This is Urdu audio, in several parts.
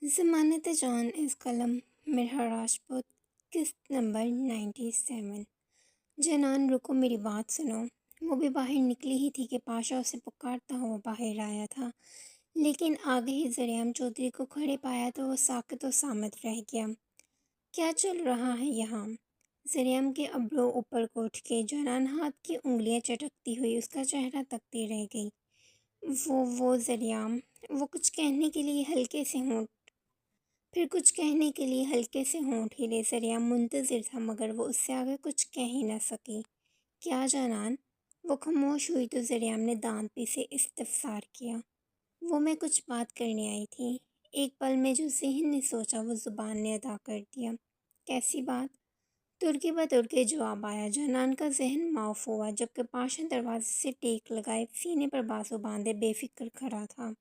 ضمانت جان از قلم مرحا راجپوت قسط نمبر 97۔ جنان رکو میری بات سنو۔ وہ بھی باہر نکلی ہی تھی کہ پاشا اسے پکارتا ہوا باہر آیا تھا، لیکن آگے ہی زریعام چودھری کو کھڑے پایا تو وہ ساکت و صامت رہ گیا۔ کیا چل رہا ہے یہاں؟ زریعام کے ابرو اوپر کو اٹھ کے جنان ہاتھ کی انگلیاں چٹکتی ہوئی اس کا چہرہ تکتی رہ گئی۔ وہ زریعام، وہ کچھ کہنے کے لیے ہلکے سے ہونٹ پھر کچھ کہنے کے لیے ہلکے سے ہونٹ ہلے۔ زریعام منتظر تھا مگر وہ اس سے آگے کچھ کہہ ہی نہ سکی۔ کیا جنان؟ وہ خاموش ہوئی تو زریعام نے دانت پیسے استفسار کیا۔ وہ میں کچھ بات کرنے آئی تھی۔ ایک پل میں جو ذہن نے سوچا وہ زبان نے ادا کر دیا۔ کیسی بات؟ ترکی بترکی جواب آیا۔ جنان کا ذہن معاف ہوا جبکہ پاشا دروازے سے ٹیک لگائے سینے پر بازو باندھے بے فکر کھڑا تھا۔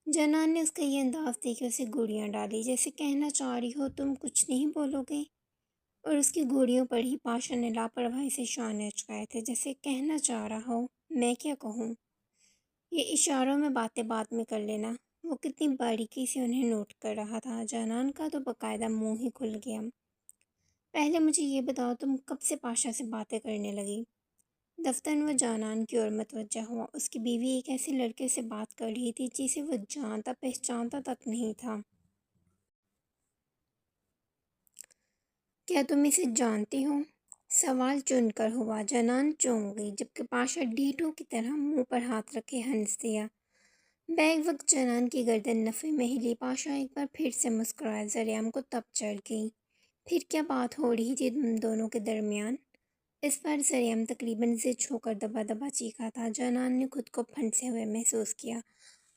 جنان نے اس کا یہ انداز دیکھ کے اسے گوڑیاں ڈالی، جیسے کہنا چاہ رہی ہو تم کچھ نہیں بولو گے، اور اس کی گوڑیوں پر ہی پاشا نے لاپرواہی سے شانے اچکائے تھے، جیسے کہنا چاہ رہا ہو میں کیا کہوں، یہ اشاروں میں باتیں بعد میں کر لینا۔ وہ کتنی باریکی سے انہیں نوٹ کر رہا تھا۔ جنان کا تو باقاعدہ منہ ہی کھل گیا۔ پہلے مجھے یہ بتاؤ تم کب سے پاشا سے باتیں کرنے لگی؟ دفتن وہ جنان کی اور متوجہ ہوا۔ اس کی بیوی ایک ایسے لڑکے سے بات کر رہی تھی جسے وہ جانتا پہچانتا تک نہیں تھا۔ کیا تم اسے جانتی ہو؟ سوال چن کر ہوا۔ جنان چونک گئی جبکہ پاشا ڈھیٹوں کی طرح منہ پر ہاتھ رکھے ہنس دیا۔ بیک وقت جنان کی گردن نفے میں ہلی۔ پاشا ایک بار پھر سے مسکرایا۔ زریعام کو تب چڑھ گئی۔ پھر کیا بات ہو رہی تھی تم دونوں کے درمیان؟ اس بار زریعام تقریباً ضد ہو کر دبا دبا چیخا تھا۔ جنان نے خود کو پھنسے ہوئے محسوس کیا۔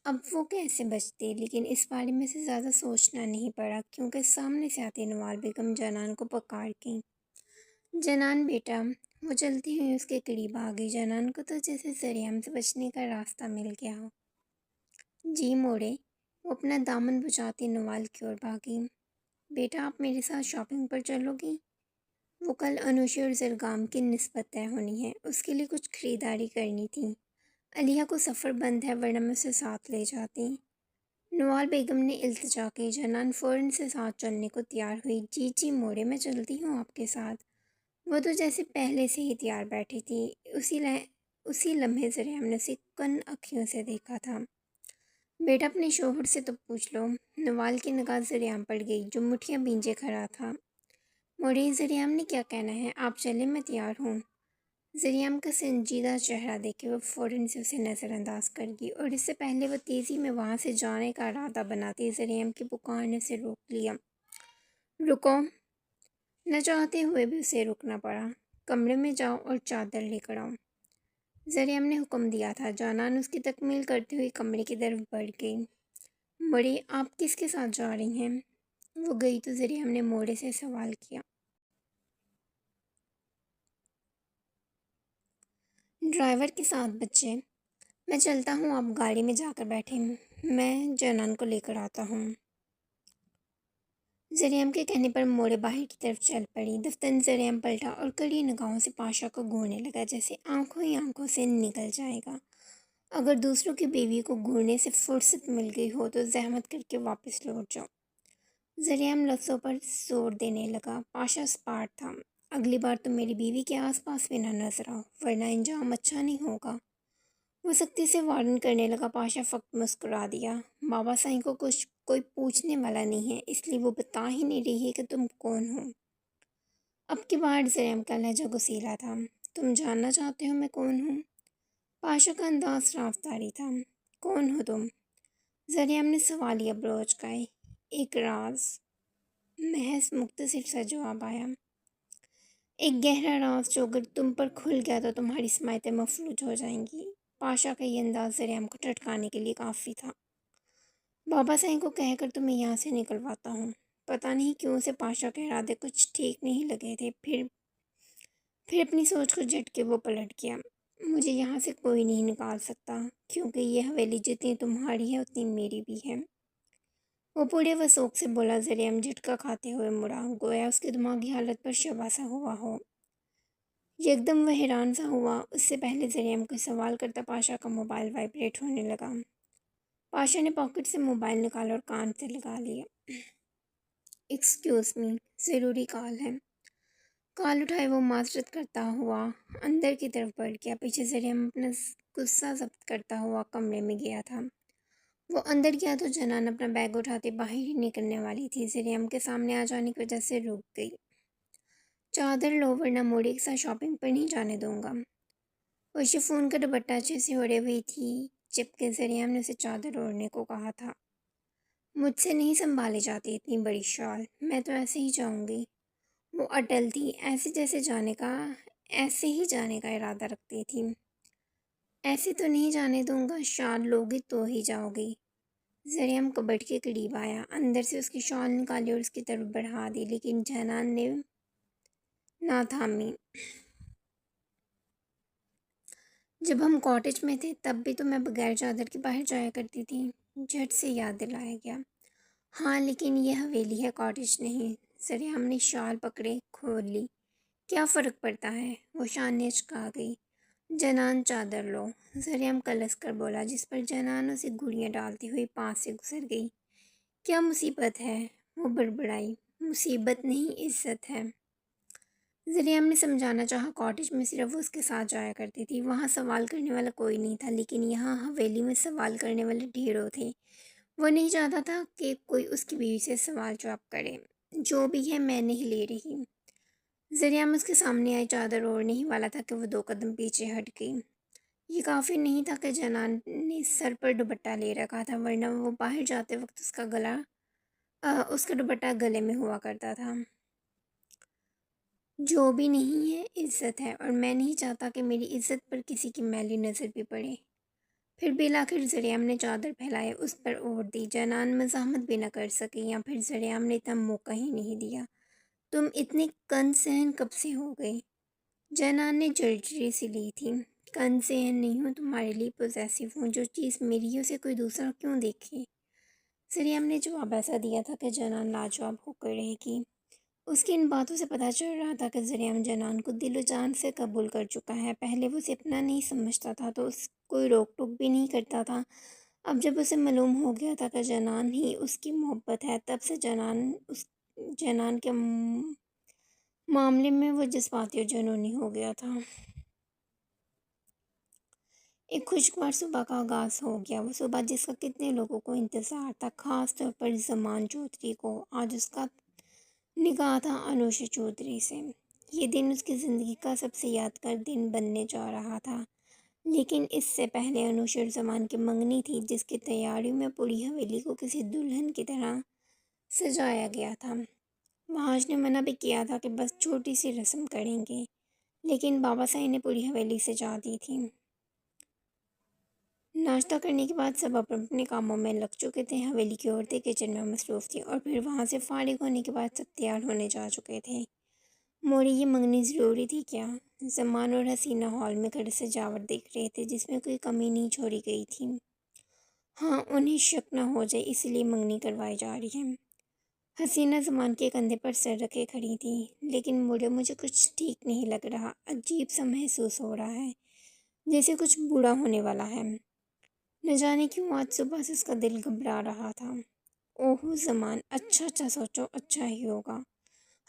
اب وہ کیسے بچتی، لیکن اس بارے میں سے زیادہ سوچنا نہیں پڑا کیونکہ سامنے سے آتی نوال بیگم جنان کو پکار گئیں۔ جنان بیٹا۔ وہ چلتی ہوئی اس کے قریب آ گئی۔ جنان کو تو جیسے زریعام سے بچنے کا راستہ مل گیا ہو۔ جی موڑے۔ وہ اپنا دامن بچھاتی نوال کی اور بھاگی۔ بیٹا آپ میرے ساتھ شاپنگ پر چلو گی؟ وہ کل انوشی اور زرگام کی نسبت طے ہونی ہے، اس کے لیے کچھ خریداری کرنی تھی۔ علیہ کو سفر بند ہے ورنہ میں اسے ساتھ لے جاتی۔ نوال بیگم نے التجا کی۔ جنان فوراً سے ساتھ چلنے کو تیار ہوئی۔ جی جی موڑے میں چلتی ہوں آپ کے ساتھ۔ وہ تو جیسے پہلے سے ہی تیار بیٹھی تھی۔ اسی لمحے زریعام نے اسے کن اکھیوں سے دیکھا تھا۔ بیٹا اپنے شوہر سے تو پوچھ لو۔ نوال کی نگاہ زریعام پڑ گئی جو مٹھیاں بھینجے کھڑا تھا۔ موڑے زریعام نے کیا کہنا ہے، آپ چلیں میں تیار ہوں۔ زریعام کا سنجیدہ چہرہ دیکھ کے وہ فوراً سے اسے نظر انداز کر گئی، اور اس سے پہلے وہ تیزی میں وہاں سے جانے کا ارادہ بناتی زریعام کی پکار نے اسے روک لیا۔ رکو۔ نہ چاہتے ہوئے بھی اسے رکنا پڑا۔ کمرے میں جاؤ اور چادر لے کر آؤ، زریعام نے حکم دیا تھا۔ جنان اس کی تکمیل کرتے ہوئے کمرے کی طرف بڑھ گئی۔ موڑے آپ کس کے ساتھ جا رہی ہیں؟ وہ گئی تو زریعام نے موڑے سے سوال کیا۔ ڈرائیور کے ساتھ بچے؟ میں چلتا ہوں، آپ گاڑی میں جا کر بیٹھیں، میں جنان کو لے کر آتا ہوں۔ زریعام کے کہنے پر موڑے باہر کی طرف چل پڑی۔ دفتن زریعام پلٹا اور کڑی نگاہوں سے پاشا کو گھورنے لگا، جیسے آنکھوں ہی آنکھوں سے نکل جائے گا۔ اگر دوسروں کی بیوی کو گھورنے سے فرصت مل گئی ہو تو زحمت کر کے واپس لوٹ جاؤ۔ زریعام لفظوں پر زور دینے لگا۔ پاشا اسپاٹ تھا۔ اگلی بار تم میری بیوی کے آس پاس بھی نہ نظر آؤ ورنہ انجام اچھا نہیں ہوگا۔ وہ سختی سے وارن کرنے لگا۔ پاشا فقط مسکرا دیا۔ بابا سائیں کو کچھ کوئی پوچھنے والا نہیں ہے، اس لیے وہ بتا ہی نہیں رہی ہے کہ تم کون ہو۔ اب کی بار زریعام کا لہجہ غصیلا تھا۔ تم جاننا چاہتے ہو میں کون ہوں؟ پاشا کا انداز رازداری تھا۔ کون ہو تم؟ زریعام نے سوالیہ ابرو اچکائے۔ ایک راز۔ محض مختصر سا جواب آیا۔ ایک گہرا راز جو اگر تم پر کھل گیا تو تمہاری سماعتیں مفلوج ہو جائیں گی۔ پاشا کا یہ انداز زریعام کو ٹھٹکانے کے لیے کافی تھا۔ بابا سائیں کو کہہ کر تمہیں یہاں سے نکلواتا ہوں۔ پتہ نہیں کیوں اسے پاشا کے ارادے کچھ ٹھیک نہیں لگے تھے۔ پھر اپنی سوچ کو جھٹکے وہ پلٹ گیا۔ مجھے یہاں سے کوئی نہیں نکال سکتا کیونکہ یہ حویلی جتنی تمہاری ہے اتنی میری بھی ہے۔ وہ پورے وثوق سے بولا۔ زریعام جھٹکا کھاتے ہوئے مڑا، گویا اس کی دماغی حالت پر شبہ سا ہوا ہو۔ یکدم وہ حیران سا ہوا۔ اس سے پہلے زریعام کوئی سوال کرتا پاشا کا موبائل وائبریٹ ہونے لگا۔ پاشا نے پاکٹ سے موبائل نکالا اور کان سے لگا لیا۔ ایکسکیوز می، ضروری کال ہے۔ کال اٹھائے وہ معذرت کرتا ہوا اندر کی طرف بڑھ گیا۔ پیچھے سے ریم اپنا غصہ ضبط کرتا ہوا کمرے میں گیا تھا۔ وہ اندر گیا تو جنان اپنا بیگ اٹھاتے باہر ہی نکلنے والی تھی۔ زریم کے سامنے آ جانے کی وجہ سے رک گئی۔ چادر لو ورنہ موڑی کے ساتھ شاپنگ پر نہیں جانے دوں گا۔ وہ شفون کا دوپٹہ اچھے سے اوڑھے ہوئی تھی جبکہ زریم نے اسے چادر اوڑھنے کو کہا تھا۔ مجھ سے نہیں سنبھالی جاتی اتنی بڑی شال، میں تو ایسے ہی جاؤں گی۔ وہ اٹل تھی، ایسے ہی جانے کا ارادہ رکھتی تھی۔ ایسے تو نہیں جانے دوں گا، شال لوگی تو ہی جاؤ گی۔ زریم کبٹ کے قریب آیا، اندر سے اس کی شال نکالی اور اس کی طرف بڑھا دی، لیکن جنان نے نہ تھامی۔ جب ہم کاٹیج میں تھے تب بھی تو میں بغیر چادر کے باہر جایا کرتی تھی، جھٹ سے یاد دلایا گیا۔ ہاں لیکن یہ حویلی ہے، کاٹیج نہیں۔ زریم نے شال پکڑے کھول لی۔ کیا فرق پڑتا ہے؟ وہ شان نے اچکا گئی۔ جنان چادر لو، زریم کلس کر بولا، جس پر جنان اسے گولیاں ڈالتی ہوئی پاس سے گزر گئی۔ کیا مصیبت ہے؟ وہ بڑبڑائی۔ مصیبت نہیں، عزت ہے۔ زریم نے سمجھانا چاہا، کاٹیج میں صرف وہ اس کے ساتھ جایا کرتی تھی، وہاں سوال کرنے والا کوئی نہیں تھا، لیکن یہاں حویلی میں سوال کرنے والے ڈھیروں تھے۔ وہ نہیں چاہتا تھا کہ کوئی اس کی بیوی سے سوال جواب کرے۔ جو بھی ہے میں نہیں لے رہی۔ زریم اس کے سامنے آئی، چادر اوڑھنے ہی والا تھا کہ وہ 2 قدم پیچھے ہٹ گئی۔ یہ کافی نہیں تھا کہ جنان نے سر پر دوپٹہ لے رکھا تھا، ورنہ وہ باہر جاتے وقت اس کا دوپٹہ گلے میں ہوا کرتا تھا۔ جو بھی نہیں ہے، عزت ہے، اور میں نہیں چاہتا کہ میری عزت پر کسی کی میلی نظر بھی پڑے۔ پھر بالآخر زریم نے چادر پھیلائے اس پر اوڑھ دی۔ جنان مزاحمت بھی نہ کر سکی، یا پھر زریم نے اتنا موقع ہی نہیں دیا۔ تم اتنے کن سہن کب سے ہو گئی؟ جنان نے جرجری سی لی تھی۔ کن سہن نہیں ہوں، تمہارے لیے پوزیسو ہوں، جو چیز میری ہے اسے کوئی دوسرا کیوں دیکھے؟ زریم نے جواب ایسا دیا تھا کہ جنان لاجواب ہو کر رہ گئی۔ اس کی ان باتوں سے پتہ چل رہا تھا کہ زریم جنان کو دل و جان سے قبول کر چکا ہے۔ پہلے وہ اسے اپنا نہیں سمجھتا تھا تو اس کوئی روک ٹوک بھی نہیں کرتا تھا۔ اب جب اسے معلوم ہو گیا تھا کہ جنان ہی اس کی محبت ہے، تب سے جنان کے معاملے میں وہ جذباتی اور جنونی ہو گیا تھا۔ ایک خوشگوار صبح کا آغاز ہو گیا، وہ صبح جس کا کتنے لوگوں کو انتظار تھا، خاص طور پر زمان چودھری کو۔ آج اس کا نکاح تھا انوشا چودھری سے۔ یہ دن اس کی زندگی کا سب سے یادگار دن بننے جا رہا تھا، لیکن اس سے پہلے انوشا اور زمان کی منگنی تھی، جس کی تیاریوں میں پوری حویلی کو کسی دلہن کی طرح سجایا گیا تھا۔ وہاج نے منع بھی کیا تھا کہ بس چھوٹی سی رسم کریں گے، لیکن بابا صاحب نے پوری حویلی سجا دی تھی۔ ناشتہ کرنے کے بعد سب اپنے اپنے کاموں میں لگ چکے تھے۔ حویلی کی عورتیں کچن میں مصروف تھیں، اور پھر وہاں سے فارغ ہونے کے بعد سب تیار ہونے جا چکے تھے۔ موری، یہ منگنی ضروری تھی کیا؟ زمان اور حسینہ ہال میں کھڑے سجاوٹ دیکھ رہے تھے، جس میں کوئی کمی نہیں چھوڑی گئی تھی۔ ہاں، انہیں شک نہ ہو جائے اسی لیے منگنی کروائی جا رہی ہے۔ حسینہ زمان کے کندھے پر سر رکھے کھڑی تھی۔ لیکن موری، مجھے کچھ ٹھیک نہیں لگ رہا، عجیب سا محسوس ہو رہا ہے، جیسے کچھ برا ہونے والا ہے۔ نہ جانے کیوں آج صبح سے اس کا دل گھبرا رہا تھا۔ اوہ زمان، اچھا سوچو، اچھا ہی ہوگا۔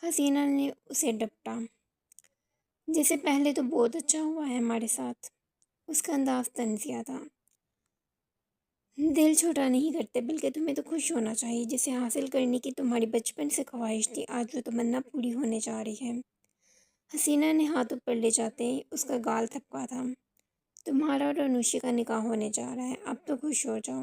حسینہ نے اسے ڈپٹا۔ جیسے پہلے تو بہت اچھا ہوا ہے ہمارے ساتھ۔ اس کا انداز طنزیہ تھا۔ دل چھوٹا نہیں کرتے، بلکہ تمہیں تو خوش ہونا چاہیے، جسے حاصل کرنے کی تمہاری بچپن سے خواہش تھی، آج وہ تمنا پوری ہونے جا رہی ہے۔ حسینہ نے ہاتھ اوپر لے جاتے اس کا گال تھپکا تھا۔ تمہارا اور انوشی کا نکاح ہونے جا رہا ہے، اب تو خوش ہو جاؤ۔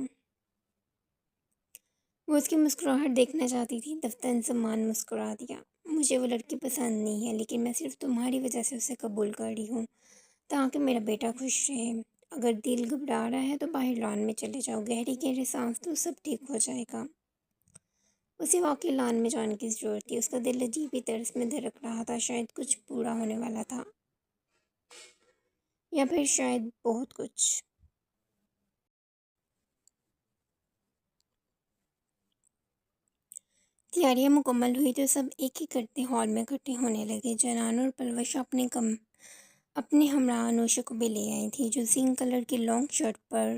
وہ اس کی مسکراہٹ دیکھنا چاہتی تھی، دفتن زمان مسکرا دیا۔ مجھے وہ لڑکی پسند نہیں ہے، لیکن میں صرف تمہاری وجہ سے اسے قبول کر رہی ہوں، تاکہ میرا بیٹا خوش رہے۔ اگر دل گھبرا رہا ہے تو باہر لان میں چلے جاؤ، گہری گہری سانس لو، سب ٹھیک ہو جائے گا۔ اسے واقعی لان میں جانے کی ضرورت تھی۔ اس کا دل عجیب ہی طرز میں دھڑک رہا تھا، شاید کچھ برا ہونے والا تھا، یا پھر شاید بہت کچھ۔ تیاریاں مکمل ہوئی تو سب ایک ایک کرتے ہال میں اکٹھے ہونے لگے۔ جنان اور پلوش اپنے ہمراہ انوشا کو بھی لے آئی تھی، جو زنک کلر کی لانگ شرٹ پر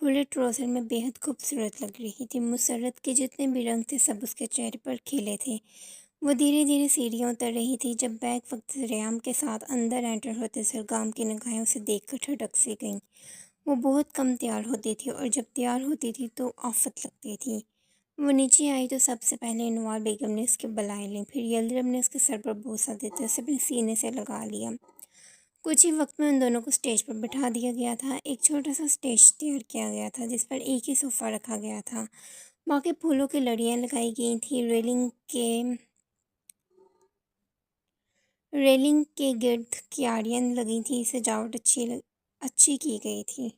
کھلے ٹراؤزر میں بے حد خوبصورت لگ رہی تھی۔ مسرت کے جتنے بھی رنگ تھے سب اس کے چہرے پر کھلے تھے۔ وہ دھیرے دھیرے سیڑھیاں اتر رہی تھی جب بیگ وقت ریام کے ساتھ اندر انٹر ہوتے سرگام کی نگاہیں اسے دیکھ کر ٹھٹک سی گئیں۔ وہ بہت کم تیار ہوتی تھی اور جب تیار ہوتی تھی تو آفت لگتی تھی۔ وہ نیچے آئی تو سب سے پہلے انوار بیگم نے اس کے بلائیں لیں، پھر یلدرم نے اس کے سر پر بوسہ دیتے اسے اپنے سینے سے لگا لیا۔ کچھ ہی وقت میں ان دونوں کو اسٹیج پر بٹھا دیا گیا تھا۔ ایک چھوٹا سا اسٹیج تیار کیا گیا تھا جس پر ایک ہی صوفہ رکھا گیا تھا۔ باقی پھولوں کی لڑیاں لگائی گئی تھیں۔ ریلنگ کے گرد کیاریاں لگی تھیں۔ سجاوٹ اچھی کی گئی تھی۔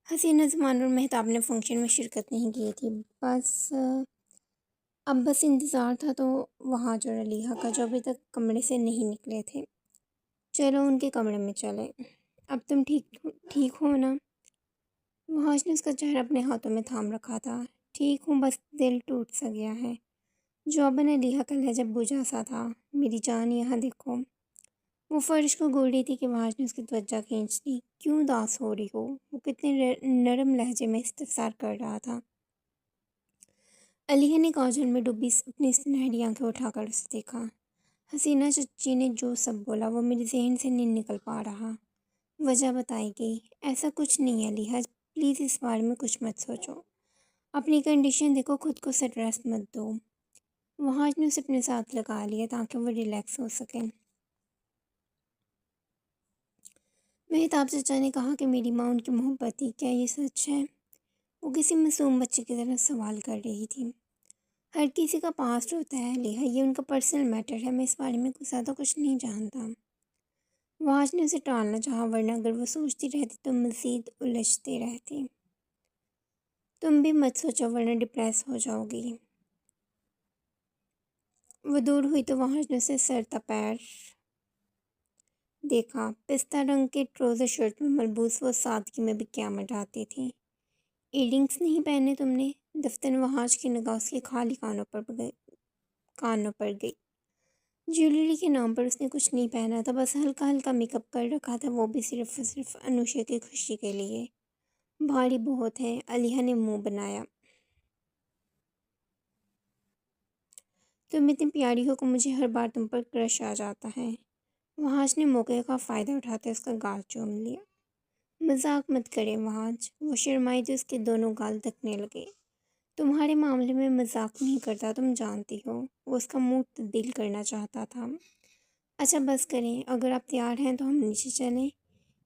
حسینہ زمان اور مہتاب نے فنکشن میں شرکت نہیں کی تھی۔ اب بس انتظار تھا تو وہاں جو علیحہ کا جو ابھی تک کمرے سے نہیں نکلے تھے۔ چلو ان کے کمرے میں چلے۔ اب تم ٹھیک ہو نا؟ وحاش نے اس کا چہرہ اپنے ہاتھوں میں تھام رکھا تھا۔ ٹھیک ہوں، بس دل ٹوٹ سا گیا ہے۔ جواباً علیحہ کا لہجہ بجھا سا تھا۔ میری جان یہاں دیکھو۔ وہ فرش کو گھول رہی تھی کہ وحاش نے اس کی توجہ کھینچ لی۔ کیوں اداس ہو رہی ہو؟ وہ کتنے نرم لہجے میں استفسار کر رہا تھا۔ علیحہ نے کاجل میں ڈوبی اپنی سنہری آنکھیں اٹھا کر اسے دیکھا۔ حسینہ چچی نے جو سب بولا وہ میرے ذہن سے نہیں نکل پا رہا۔ وجہ بتائی گئی۔ ایسا کچھ نہیں ہے علیحہ، پلیز اس بارے میں کچھ مت سوچو۔ اپنی کنڈیشن دیکھو، خود کو سٹریس مت دو۔ وحاش نے اسے اپنے ساتھ لگا لیا تاکہ وہ ریلیکس ہو سکے۔ مہتاب چچا نے کہا کہ میری ماں ان کی محبت تھی، کیا یہ سچ ہے؟ وہ کسی معصوم بچے کی طرح سوال کر رہی تھی۔ ہر کسی کا پاسٹ ہوتا ہے علیحہ، یہ ان کا پرسنل میٹر ہے، میں اس بارے میں زیادہ کچھ نہیں جانتا۔ وحاش نے اسے ٹالنا چاہا، ورنہ اگر وہ سوچتی رہتی تو مزید الجھتی رہتی۔ تم بھی مت سوچو ورنہ ڈپریس ہو جاؤ گی۔ وہ دور ہوئی تو وحاش نے اسے سر تا پیر دیکھا۔ پستہ رنگ کے ٹراؤزر شرٹ میں ملبوس وہ سادگی میں بھی قیامت ڈھاتی تھی۔ ایئرنگس نہیں پہنے تم نے؟ دفتر وحاش کی نگاہ اس کے خالی کانوں پر گئی۔ جیولری کے نام پر اس نے کچھ نہیں پہنا تھا، بس ہلکا ہلکا میک اپ کر رکھا تھا، وہ بھی صرف انوشا کی خوشی کے لیے۔ بھاری بہت ہے، علیحہ نے منہ بنایا۔ تم اتنی پیاری ہو کہ مجھے ہر بار تم پر کرش آ جاتا ہے۔ وحاش نے موقع کا فائدہ اٹھاتے اس کا گال چوم لیا۔ مذاق مت کرے وحاش۔ وہ شرمائی تو اس کے دونوں گال دکنے لگے۔ تمہارے معاملے میں مذاق نہیں کرتا، تم جانتی ہو۔ وہ اس کا موڈ تبدیل کرنا چاہتا تھا۔ اچھا بس کریں، اگر آپ تیار ہیں تو ہم نیچے چلیں۔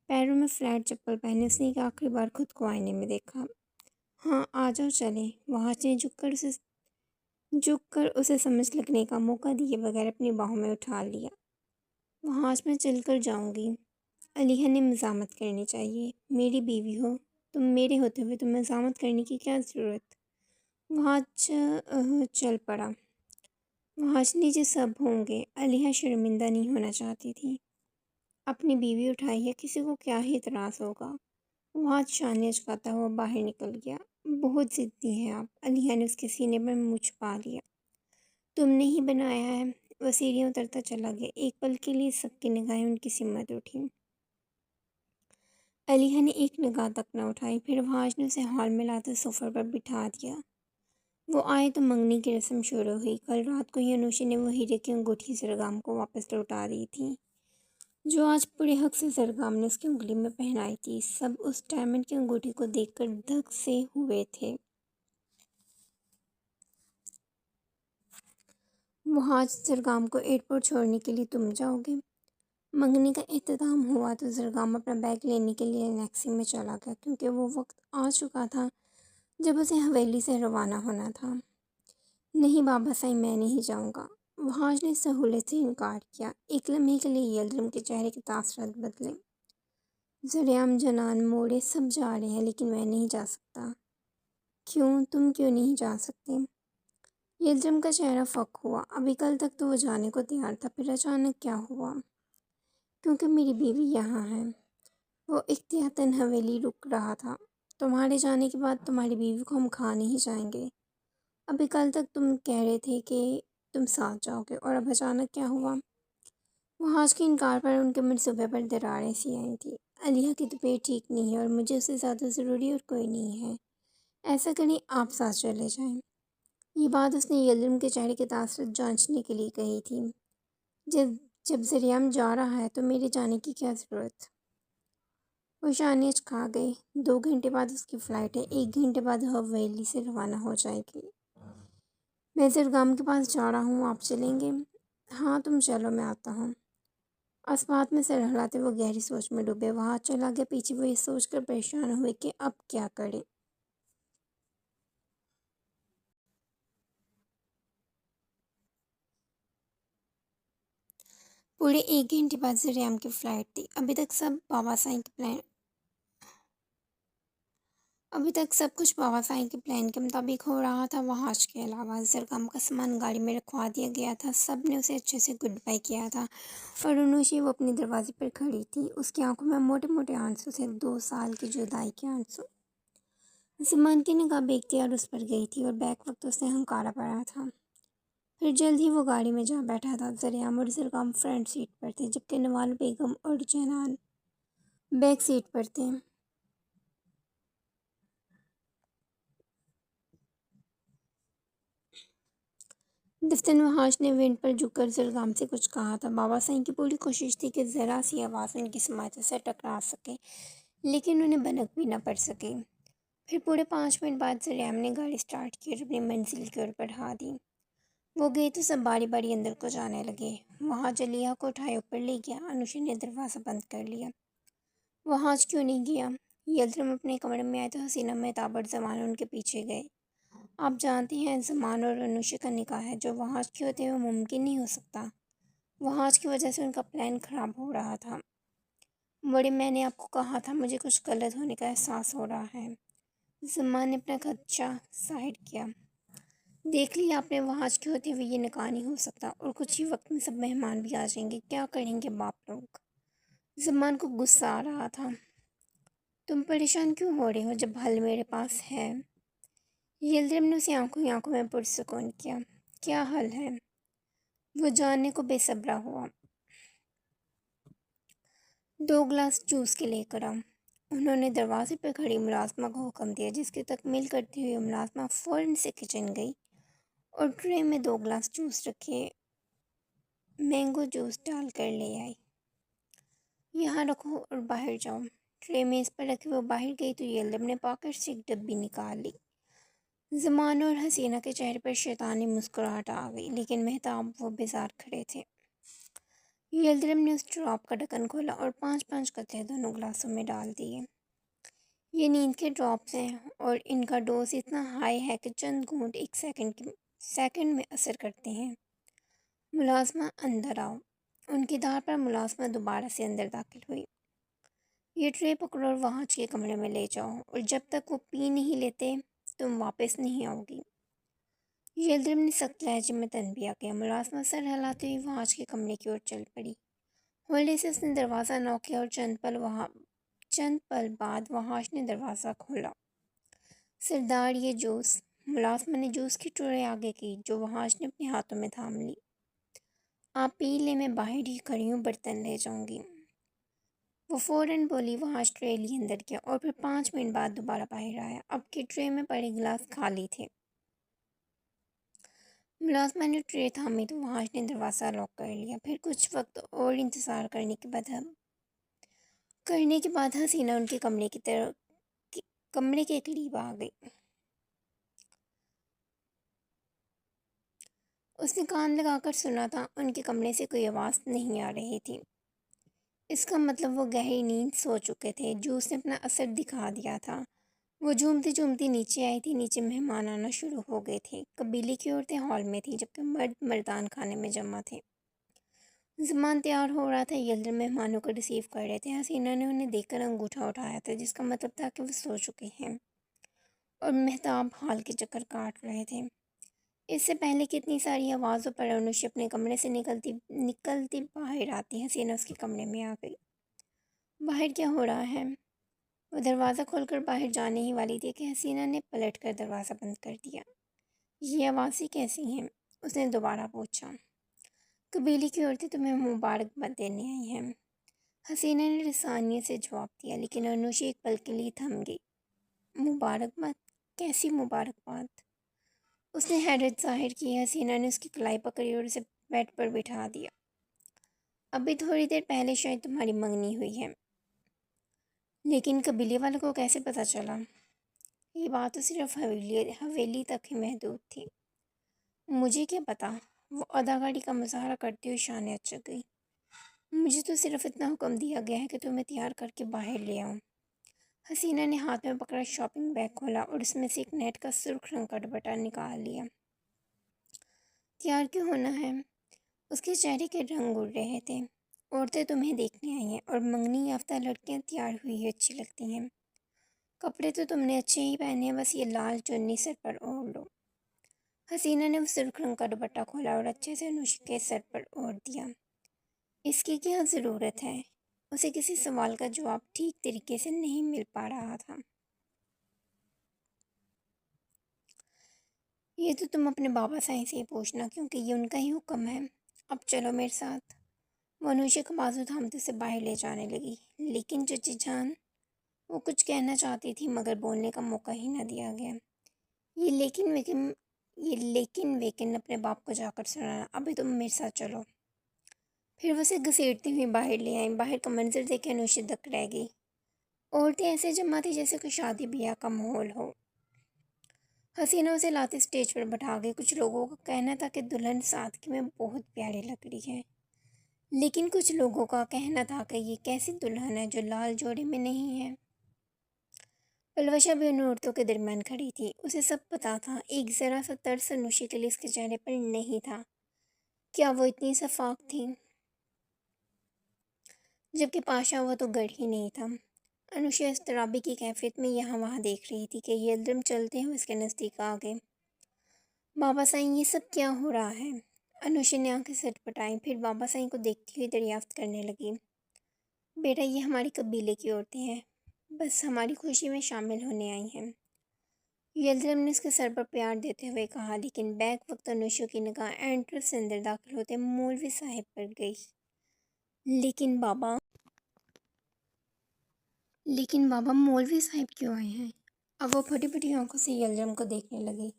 پیروں میں فلیٹ چپل پہنے اس نے ایک آخری بار خود کو آئینے میں دیکھا۔ ہاں آ جاؤ چلیں۔ وحاش نے جھک کر اسے سمجھ لگنے کا موقع دیے بغیر اپنی باہوں میں اٹھا لیا۔ وحاش میں چل کر جاؤں گی۔ علیحہ نے مزاحمت کرنی چاہیے، میری بیوی ہو تم، میرے ہوتے ہوئے تم مزاحمت کرنے کی کیا ضرورت؟ وحاش چل پڑا۔ وحاش نیچے سب ہوں گے، علیحہ شرمندہ نہیں ہونا چاہتی تھی۔ اپنی بیوی اٹھائی ہے، کسی کو کیا ہی اعتراض ہوگا؟ وحاش شانے جھکاتا ہوا باہر نکل گیا۔ بہت ضدی ہیں آپ، علیحہ نے اس کے سینے پر منہ چھپا لیا۔ تم نے ہی بنایا ہے۔ وہ سیڑھیاں اترتا چلا گیا۔ ایک پل کے لیے سب کی نگاہیں ان کی سمت اٹھیں۔ علیحہ نے ایک نگاہ تک نہ اٹھائی، پھر وحاش نے اسے ہال میں لاتے صوفے پر بٹھا دیا۔ وہ آئے تو منگنی کی رسم شروع ہوئی۔ کل رات کو ہی انوشا نے وہ ہیرے کی انگوٹھی زرگام کو واپس لوٹا دی تھی جو آج پورے حق سے زرگام نے اس کی انگلی میں پہنائی تھی۔ سب اس ڈائمنڈ کی انگوٹھی کو دیکھ کر دھک سے ہوئے تھے۔ وحاش زرگام کو ایئرپورٹ چھوڑنے کے لیے تم جاؤ گے؟ منگنی کا اختتام ہوا تو زرگام اپنا بیگ لینے کے لیے نیکسی میں چلا گیا کیونکہ وہ وقت آ چکا تھا جب اسے حویلی سے روانہ ہونا تھا۔ نہیں بابا سائی، میں نہیں جاؤں گا۔ وحاش نے سہولت سے انکار کیا۔ ایک لمحے کے لیے یلدرم کے چہرے کے تاثرات بدلے۔ ذریعہ جنان موڑے سب جا رہے ہیں لیکن میں نہیں جا سکتا۔ کیوں؟ تم کیوں نہیں جا سکتے؟ یلدرم کا چہرہ فک ہوا۔ ابھی کل تک تو وہ جانے کو تیار تھا، پھر اچانک کیا ہوا؟ کیونکہ میری بیوی یہاں ہے۔ وہ احتیاطاً حویلی رک رہا تھا۔ تمہارے جانے کے بعد تمہاری بیوی کو ہم کھا نہیں جائیں گے۔ ابھی کل تک تم کہہ رہے تھے کہ تم ساتھ جاؤ گے اور اب اچانک کیا ہوا؟ وحاش کے انکار پر ان کے منصوبے پر دراریں سی آئی تھی۔ علیہ کی طبیعت ٹھیک نہیں ہے اور مجھے اس سے زیادہ ضروری اور کوئی نہیں ہے۔ ایسا کریں آپ ساتھ چلے جائیں۔ یہ بات اس نے یلدرم کے چہرے کے تاثرات جانچنے کے لیے کہی تھی۔ جب جب زریام جا رہا ہے تو میرے جانے کی کیا ضرورت؟ وہ شانیچ کھا گئی۔ 2 گھنٹے بعد اس کی فلائٹ ہے، 1 گھنٹے بعد حویلی سے روانہ ہو جائے گی۔ میں زرگام کے پاس جا رہا ہوں، آپ چلیں گے؟ ہاں تم چلو، میں آتا ہوں۔ اسبات میں سر ہلاتے وہ گہری سوچ میں ڈوبے۔ وہاں چلا گیا۔ پیچھے وہ یہ سوچ کر پریشان ہوئے کہ اب کیا کرے۔ پورے 1 گھنٹے بعد زریام کی فلائٹ تھی۔ ابھی تک سب کچھ بابا سائیں کے پلان کے مطابق ہو رہا تھا، وہاج کے علاوہ۔ زرگام کا سامان گاڑی میں رکھوا دیا گیا تھا، سب نے اسے اچھے سے گڈ بائی کیا تھا اور انوشی وہ اپنے دروازے پر کھڑی تھی، اس کی آنکھوں میں موٹے موٹے آنسو تھے، 2 سال کی جدائی کے آنسو۔ زمان کی نگاہ بے اختیار اس پر گئی تھی اور بیک وقت اس نے ہنکارا پڑا تھا۔ پھر جلد ہی وہ گاڑی میں جا بیٹھا تھا۔ زریام اور زرگام فرنٹ سیٹ پر تھے، جبکہ نوال بیگم اور جنان بیک سیٹ پر تھے۔ دفتر وحاش نے ونڈ پر جھک کر زرگام سے کچھ کہا تھا۔ بابا سائیں کی پوری کوشش تھی کہ ذرا سی آواز ان کی سماعتوں سے ٹکرا سکے، لیکن انہیں بھنک بھی نہ پڑ سکی۔ پھر پورے 5 منٹ بعد زریام نے گاڑی سٹارٹ کی اور اپنی منزل کی اور بڑھا دی۔ وہ گئے تو سب باری باری اندر کو جانے لگے۔ وہاں علیہ کو اٹھائے اوپر لے گیا۔ انوشی نے دروازہ بند کر لیا۔ وہاج کیوں نہیں گیا؟ یلدرم اپنے کمرے میں آئے تو حسینہ مہتاب اور زمان ان کے پیچھے گئے۔ آپ جانتے ہیں زمان اور انوشی کا نکاح ہے، جو وہاج کے ہوتے ہوئے ممکن نہیں ہو سکتا۔ وہاج کی وجہ سے ان کا پلان خراب ہو رہا تھا۔ بڑے میں نے آپ کو کہا تھا، مجھے کچھ غلط ہونے کا احساس ہو رہا ہے۔ زمان نے اپنا خدشہ ظاہر کیا۔ دیکھ لیا آپ نے، وہاج کے ہوتے ہوئے یہ نکاح نہیں ہو سکتا، اور کچھ ہی وقت میں سب مہمان بھی آ جائیں گے، کیا کریں گے باپ لوگ؟ زمان کو غصہ آ رہا تھا۔ تم پریشان کیوں ہو رہے ہو جب حل میرے پاس ہے؟ یلدرم نے اسے آنکھوں ہی آنکھوں میں پرسکون کیا۔ کیا حل ہے؟ وہ جاننے کو بے صبرا ہوا۔ 2 گلاس جوس کے لے کر آؤ۔ انہوں نے دروازے پر کھڑی ملازمہ کو حکم دیا، جس کی تکمیل کرتی ہوئی ملازمہ فوراً سے کچن گئی اور ٹرے میں 2 گلاس جوس رکھے مینگو جوس ڈال کر لے آئی۔ یہاں رکھو اور باہر جاؤ۔ ٹرے میز پر رکھے وہ باہر گئی تو یلدرم نے پاکٹ سے ایک ڈبی نکال لی۔ زمان اور حسینہ کے چہرے پر شیطانی مسکراہٹ آ گئی، لیکن مہتاب وہ بیزار کھڑے تھے۔ یلدرم نے اس ڈراپ کا ڈھکن کھولا اور 5 قطرے دونوں گلاسوں میں ڈال دیے۔ یہ نیند کے ڈراپس ہیں اور ان کا ڈوز اتنا ہائی ہے کہ چند گھونٹ ایک سیکنڈ میں اثر کرتے ہیں۔ ملازمہ اندر آؤ۔ ان کی دار پر ملازمہ دوبارہ سے اندر داخل ہوئی۔ یہ ٹرے پکڑو اور وہاج کے کمرے میں لے جاؤ، اور جب تک وہ پی نہیں لیتے تم واپس نہیں آؤ گی۔ یلدرم نے سخت لہجے میں تنبیہ کیا۔ ملازمہ سر ہلاتے ہوئی وہاج کے کمرے کی اور چل پڑی۔ ہولے سے اس نے دروازہ نوک کیا اور چند پل بعد وہاج نے دروازہ کھولا۔ سردار یہ جوس۔ ملازمہ نے جوس کی ٹرے آگے کی، جو وہاج نے اپنے ہاتھوں میں تھام لی۔ آپ پی لیں، میں باہر ہی کھڑی ہوں، برتن لے جاؤں گی۔ وہ فوراً بولی۔ وہاج ٹرے لیے اندر گیا اور پھر 5 منٹ بعد دوبارہ باہر آیا۔ اب کے ٹرے میں پڑے گلاس خالی تھے۔ ملازمہ نے ٹرے تھامی تو وہاج نے دروازہ لاک کر لیا۔ پھر کچھ وقت اور انتظار کرنے کے بعد حسینہ ان کے کمرے کے قریب آ گئی۔ اس نے کان لگا کر سنا تھا، ان کے کمرے سے کوئی آواز نہیں آ رہی تھی۔ اس کا مطلب وہ گہری نیند سو چکے تھے۔ جوس نے اپنا اثر دکھا دیا تھا۔ وہ جھومتی جھومتی نیچے آئی تھی۔ نیچے مہمان آنا شروع ہو گئے تھے۔ قبیلے کی عورتیں ہال میں تھیں، جبکہ مرد مردان خانے میں جمع تھے۔ زمان تیار ہو رہا تھا۔ یلدرم مہمانوں کو ریسیو کر رہے تھے۔ حسینہ نے انہیں دیکھ کر انگوٹھا اٹھایا تھا، جس کا مطلب تھا کہ وہ سو چکے ہیں، اور مہتاب ہال کے چکر کاٹ رہے تھے۔ اس سے پہلے کہ اتنی ساری آوازوں پر انوشی اپنے کمرے سے نکلتی باہر آتی، حسینہ اس کے کمرے میں آ گئی۔ باہر کیا ہو رہا ہے؟ وہ دروازہ کھول کر باہر جانے ہی والی تھی کہ حسینہ نے پلٹ کر دروازہ بند کر دیا۔ یہ آوازیں کیسی ہیں؟ اس نے دوبارہ پوچھا۔ قبیلے کی عورتیں تمہیں مبارکباد دینے آئی ہیں۔ حسینہ نے رسانیت سے جواب دیا، لیکن انوشی ایک پل کے لیے تھم گئی۔ مبارکباد؟ کیسی مبارکباد؟ اس نے حیرت ظاہر کی۔ حسینہ نے اس کی کلائی پکڑی اور اسے بیڈ پر بٹھا دیا۔ ابھی تھوڑی دیر پہلے شاید تمہاری منگنی ہوئی ہے، لیکن قبیلے والوں کو کیسے پتہ چلا؟ یہ بات تو صرف حویلی تک ہی محدود تھی۔ مجھے کیا پتا؟ وہ اداکاری کا مظاہرہ کرتے ہوئے شانے اچک گئی۔ مجھے تو صرف اتنا حکم دیا گیا ہے کہ تمہیں تیار کر کے باہر لے آؤں۔ حسینہ نے ہاتھ میں پکڑا شاپنگ بیگ کھولا اور اس میں سے ایک نیٹ کا سرخ رنگ کا دوپٹہ نکال لیا۔ تیار کیوں ہونا ہے؟ اس کے چہرے کے رنگ اڑ رہے تھے۔ عورتیں تمہیں دیکھنے آئی ہیں اور منگنی یافتہ لڑکیاں تیار ہوئی ہی اچھی لگتی ہیں۔ کپڑے تو تم نے اچھے ہی پہنے ہیں، بس یہ لال چنی سر پر اوڑھ لو۔ حسینہ نے وہ سرخ رنگ کا دوپٹہ کھولا اور اچھے سے انوشی کے سر پر اوڑھ دیا۔ اس کی کیا ضرورت ہے؟ اسے کسی سوال کا جواب ٹھیک طریقے سے نہیں مل پا رہا تھا۔ یہ تو تم اپنے بابا سائیں سے ہی پوچھنا، کیونکہ یہ ان کا ہی حکم ہے۔ اب چلو میرے ساتھ۔ وہ انوشی کا بازو تھامتے سے باہر لے جانے لگی۔ لیکن چچی جان، وہ کچھ کہنا چاہتی تھی مگر بولنے کا موقع ہی نہ دیا گیا۔ یہ لیکن ویکن اپنے باپ کو جا کر سنانا۔ ابھی تم میرے ساتھ چلو۔ پھر وہ اسے گھسیٹتی ہوئی باہر لے آئیں۔ باہر کا منظر دیکھ کے انوشی دک رہ گئی۔ عورتیں ایسے جمع تھی جیسے کوئی شادی بیاہ کا ماحول ہو۔ حسینہ اسے لاتے اسٹیج پر بٹھا گئی۔ کچھ لوگوں کا کہنا تھا کہ دلہن سادگی میں بہت پیاری لگ رہی ہے، لیکن کچھ لوگوں کا کہنا تھا کہ یہ کیسی دلہن ہے جو لال جوڑے میں نہیں ہے۔ پلوشہ بھی ان عورتوں کے درمیان کھڑی تھی۔ اسے سب پتا تھا۔ ایک ذرا سا ترس انوشی کے لیے اس کے چہرے پر نہیں تھا۔ کیا وہ اتنی شفاف تھی؟ جبکہ پاشا وہ تو گڑھ ہی نہیں تھا۔ انوشی اضطرابی کی کیفیت میں یہاں وہاں دیکھ رہی تھی کہ یلدرم چلتے ہوئے اس کے نزدیک آ گئے۔ بابا سائیں، یہ سب کیا ہو رہا ہے؟ انوشی نے آنکھیں سٹ پٹائیں، پھر بابا سائیں کو دیکھتی ہوئی دریافت کرنے لگی۔ بیٹا، یہ ہماری قبیلے کی عورتیں ہیں، بس ہماری خوشی میں شامل ہونے آئی ہیں۔ یلدرم نے اس کے سر پر پیار دیتے ہوئے کہا، لیکن بیک وقت انوشی کی نگاہ اینٹرنس سے اندر داخل ہوتے مولوی صاحب پر گئی۔ لیکن بابا مولوی صاحب کیوں آئے ہیں؟ اب وہ پھٹی پھٹی آنکھوں سے یلدرم کو دیکھنے لگی۔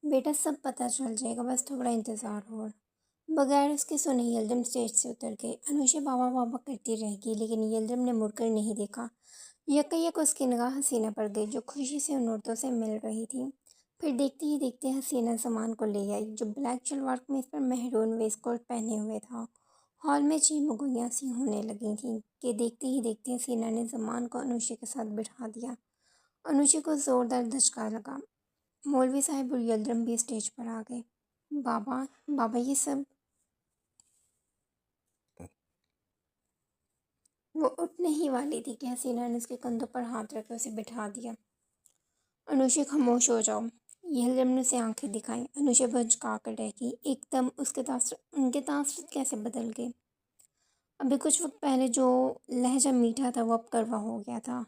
بیٹا، سب پتہ چل جائے گا، بس تھوڑا انتظار ہو۔ بغیر اس کے سنے یلدرم اسٹیج سے اتر گئی۔ انوشی بابا بابا کرتی رہ گئی، لیکن یلدرم نے مڑ کر نہیں دیکھا۔ یک اس کی نگاہ حسینہ پر گئی جو خوشی سے ان عورتوں سے مل رہی تھی۔ پھر دیکھتے ہی دیکھتے حسینہ زمان کو لے آئی، جو بلیک شلوار قمیض پر مہرون ویسٹ کوٹ پہنے ہوئے تھا۔ ہال میں چیمگوئیاں سی ہونے لگی تھیں کہ دیکھتے ہی دیکھتے حسینہ نے زمان کو انوشی کے ساتھ بٹھا دیا۔ انوشی کو زوردار دھچکا لگا۔ مولوی صاحب اور یلدرم بھی اسٹیج پر آ گئے۔ بابا یہ سب؟ وہ اٹھنے ہی والی تھی کہ حسینہ نے اس کے کندھوں پر ہاتھ رکھ کے اسے بٹھا دیا۔ انوشی، خاموش ہو جاؤ۔ یلدرم نے اسے آنکھیں دکھائیں۔ انوشی بھنچکا کر رہ گئی۔ ایک دم ان کے تاثرات کیسے بدل گئے؟ ابھی کچھ وقت پہلے جو لہجہ میٹھا تھا وہ اب کڑوا ہو گیا تھا۔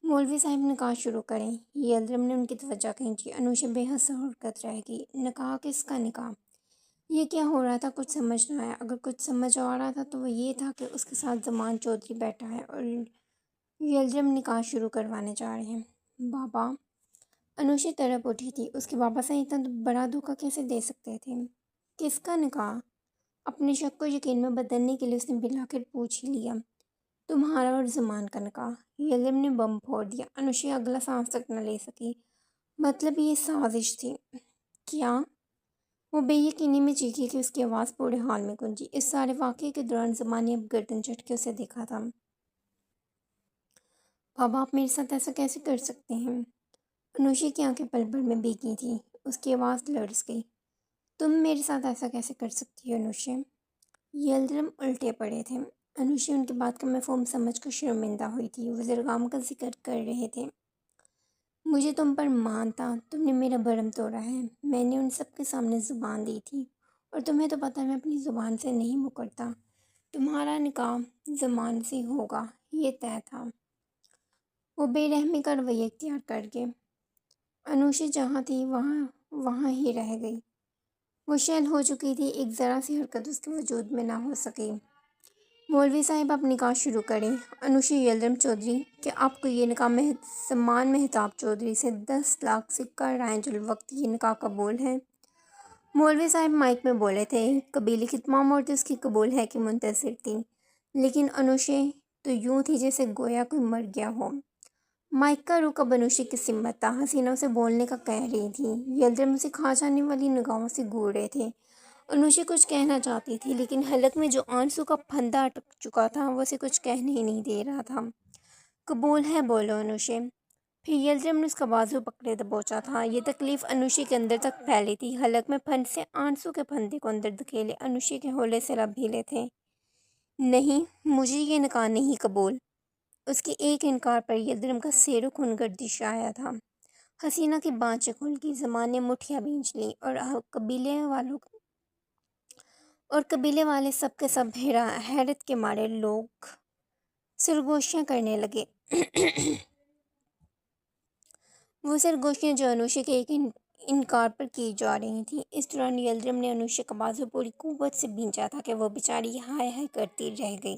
مولوی صاحب نکاح شروع کریں۔ یلدرم نے ان کی توجہ کھینچی۔ انوشی بے حس حرکت رہ گئی۔ نکاح؟ کس کا نکاح؟ یہ کیا ہو رہا تھا؟ کچھ سمجھ نہ آیا۔ اگر کچھ سمجھ آ رہا تھا تو وہ یہ تھا کہ اس کے ساتھ زمان چودھری بیٹھا ہے اور یلدرم نکاح شروع کروانے جا رہے ہیں۔ بابا؟ انوشی تڑپ اٹھی تھی۔ اس کے بابا سے اتنا بڑا دھوکہ کیسے دے سکتے تھے؟ کس کا نکاح؟ اپنے شک کو یقین میں بدلنے کے لیے اس نے بالآخر پوچھ ہی لیا۔ تمہارا اور زمان کا نکاح۔ یلدرم نے بم پھوڑ دیا۔ انوشی اگلا سانس تک نہ لے سکی۔ مطلب یہ سازش تھی؟ کیا؟ وہ بے یقینی میں چیخی کہ اس کی آواز پورے ہال میں گونجی۔ اس سارے واقعے کے دوران زمان نے اب گردن جھٹ کے اسے دیکھا تھا۔ بابا، آپ میرے ساتھ ایسا کیسے کر سکتے ہیں؟ انوشی کی آنکھیں پل بھر میں بھیگی تھیں۔ اس کی آواز لرز گئی۔ تم میرے ساتھ ایسا کیسے کر سکتی ہو انوشی؟ یلدرم الٹے پڑے تھے۔ انوشی ان کی بات کا مفہوم سمجھ کر شرمندہ ہوئی تھی۔ وہ زرغام کا ذکر کر رہے تھے۔ مجھے تم پر مان تھا، تم نے میرا بھرم توڑا ہے۔ میں نے ان سب کے سامنے زبان دی تھی، اور تمہیں تو پتہ ہے میں اپنی زبان سے نہیں مکرتا۔ تمہارا نکاح زمان سے ہوگا، یہ طے تھا۔ وہ بے رحمی کا رویہ اختیار کر گئے۔ انوشی جہاں تھی وہاں ہی رہ گئی۔ وہ شل ہو چکی تھی۔ ایک ذرا سی حرکت اس کے وجود میں نہ ہو سکی۔ مولوی صاحب آپ نکاح شروع کریں۔ انوشی یلدرم چودھری کہ آپ کو یہ نکاح سمان مہتاب چودھری سے 10 لاکھ سکہ رائے الوقت یہ نکاح قبول ہے۔ مولوی صاحب مائک میں بولے تھے۔ قبیلے کی تمام عورتیں اس کی قبول ہے کہ منتظر تھیں، لیکن انوشی تو یوں تھی جیسے گویا کوئی مر گیا ہو۔ مائک کا رخ اب انوشی کی سمت تھا۔ حسینہ اسے بولنے کا کہہ رہی تھی۔ یلدرم اسے کھا جانے والی نگاہوں سے گھور رہے تھے۔ انوشی کچھ کہنا چاہتی تھی، لیکن حلق میں جو آنسو کا پھندا اٹک چکا تھا وہ اسے کچھ کہنے ہی نہیں دے رہا تھا۔ قبول ہے بولو انوشی۔ پھر یلدرم نے اس کا بازو پکڑے دبوچا تھا۔ یہ تکلیف انوشی کے اندر تک پھیلی تھی۔ حلق میں پھنس سے آنسو کے پھندے کو اندر دھکیلے انوشی کے ہولے سے لب ہلے تھے۔ نہیں، مجھے یہ نکاح نہیں قبول۔ اس کے ایک انکار پر یلدرم کا سیر و خون گردش آیا تھا۔ حسینہ کی بانچیں کھل گئی، زمان نے مٹھیاں بھینچ لیں اور قبیلے والے سب کے سب حیرت کے مارے لوگ سرگوشیاں کرنے لگے۔ وہ سرگوشیاں جو انوشی کے ایک انکار پر کی جا رہی تھیں۔ اس دوران یلدرم نے انوشی کا بازو پوری قوت سے بھینچا تھا کہ وہ بیچاری ہائے ہائے کرتی رہ گئی۔